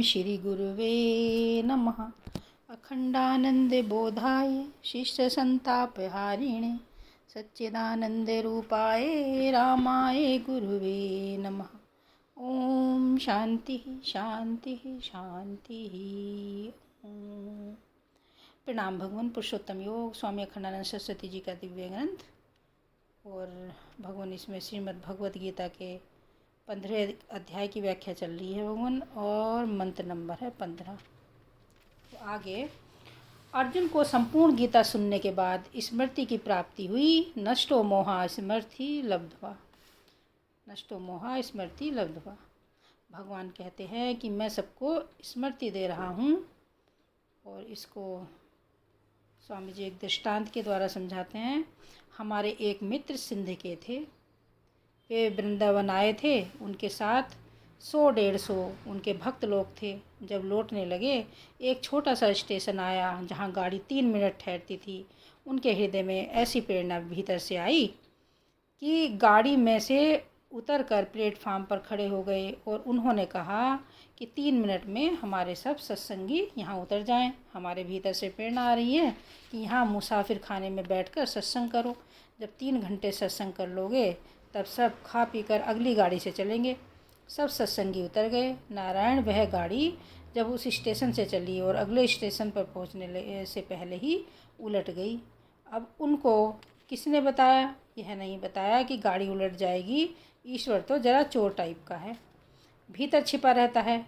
श्री गुरुवे नमः। अखंडानंद बोधाय शिष्य संताप हारिणे सच्चिदानंद रूपाय रामाय गुरुवे नमः। ओम शांति शांति शांति। ओम। प्रणाम। भगवान पुरुषोत्तम योग स्वामी अखंडानंद सरस्वती जी का दिव्य ग्रंथ और भगवान इसमें श्रीमद् भगवत गीता के 15वें अध्याय की व्याख्या चल रही है भगवान, और मंत्र नंबर है 15। तो आगे अर्जुन को संपूर्ण गीता सुनने के बाद स्मृति की प्राप्ति हुई। नष्टो मोहा स्मृति लब्ध्वा, नष्टो मोहा स्मृति लब्ध्वा। भगवान कहते हैं कि मैं सबको स्मृति दे रहा हूँ, और इसको स्वामी जी एक दृष्टांत के द्वारा समझाते हैं। हमारे एक मित्र सिंध के थे, वे वृंदावन आए थे, उनके साथ 100-150 उनके भक्त लोग थे। जब लौटने लगे, एक छोटा सा स्टेशन आया जहाँ गाड़ी 3 मिनट ठहरती थी। उनके हृदय में ऐसी प्रेरणा भीतर से आई कि गाड़ी में से उतरकर प्लेटफार्म पर खड़े हो गए और उन्होंने कहा कि 3 मिनट में हमारे सब सत्संगी यहाँ उतर जाएं। हमारे भीतर से प्रेरणा आ रही है कि यहाँ मुसाफिर खाने में बैठकर सत्संग करो। जब 3 घंटे सत्संग कर लोगे तब सब खा पीकर अगली गाड़ी से चलेंगे। सब सत्संगी उतर गए। नारायण, वह गाड़ी जब उस स्टेशन से चली और अगले स्टेशन पर पहुँचने से पहले ही उलट गई। अब उनको किसने बताया? यह नहीं बताया कि गाड़ी उलट जाएगी। ईश्वर तो जरा चोर टाइप का है, भीतर छिपा रहता है।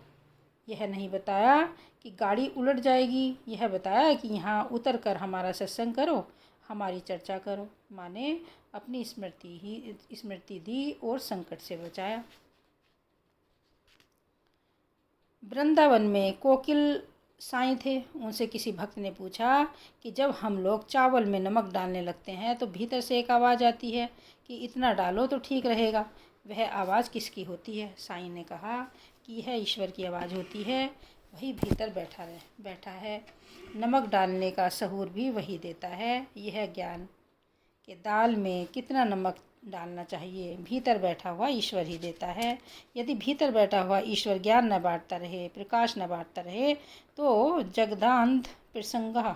यह नहीं बताया कि गाड़ी उलट जाएगी, यह बताया कि यहाँ उतर कर हमारा सत्संग करो, हमारी चर्चा करो। माने अपनी स्मृति दी और संकट से बचाया। वृंदावन में कोकिल साईं थे। उनसे किसी भक्त ने पूछा कि जब हम लोग चावल में नमक डालने लगते हैं तो भीतर से एक आवाज़ आती है कि इतना डालो तो ठीक रहेगा। वह आवाज़ किसकी होती है? साईं ने कहा कि यह ईश्वर की आवाज़ होती है, वही भीतर बैठा है। नमक डालने का सहूर भी वही देता है। यह ज्ञान कि दाल में कितना नमक डालना चाहिए भीतर बैठा हुआ ईश्वर ही देता है। यदि भीतर बैठा हुआ ईश्वर ज्ञान न बांटता रहे, प्रकाश न बांटता रहे, तो जगदांध प्रसंगा,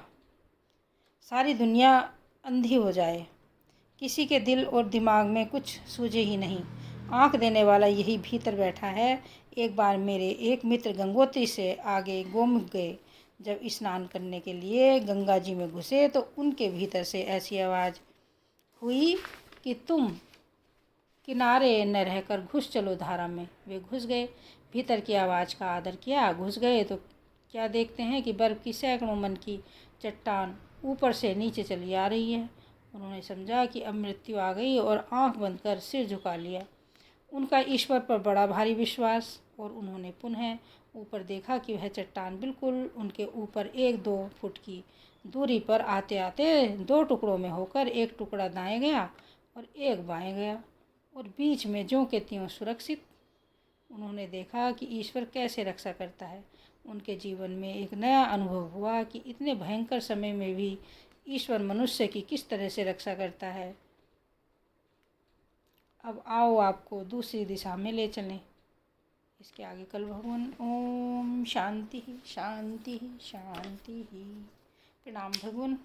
सारी दुनिया अंधी हो जाए। किसी के दिल और दिमाग में कुछ सूझे ही नहीं। आँख देने वाला यही भीतर बैठा है। एक बार मेरे एक मित्र गंगोत्री से आगे गोमुख गए। जब स्नान करने के लिए गंगा जी में घुसे तो उनके भीतर से ऐसी आवाज़ हुई कि तुम किनारे न रहकर घुस चलो धारा में। वे घुस गए। भीतर की आवाज़ का आदर किया। घुस गए तो क्या देखते हैं कि बर्फ़ की सैकड़ों मन की चट्टान ऊपर से नीचे चली आ रही है। उन्होंने समझा कि अब मृत्यु आ गई और आंख बंद कर सिर झुका लिया। उनका ईश्वर पर बड़ा भारी विश्वास, और उन्होंने पुनः ऊपर देखा कि वह चट्टान बिल्कुल उनके ऊपर 1-2 फुट की दूरी पर आते आते 2 टुकड़ों में होकर एक टुकड़ा दाएं गया और एक बाएं गया, और बीच में ज्यों के त्यों सुरक्षित। उन्होंने देखा कि ईश्वर कैसे रक्षा करता है। उनके जीवन में एक नया अनुभव हुआ कि इतने भयंकर समय में भी ईश्वर मनुष्य की किस तरह से रक्षा करता है। अब आओ आपको दूसरी दिशा में ले चलें। इसके आगे कल भगवान। ओम शांति शांति शांति। प्रणाम भगवान।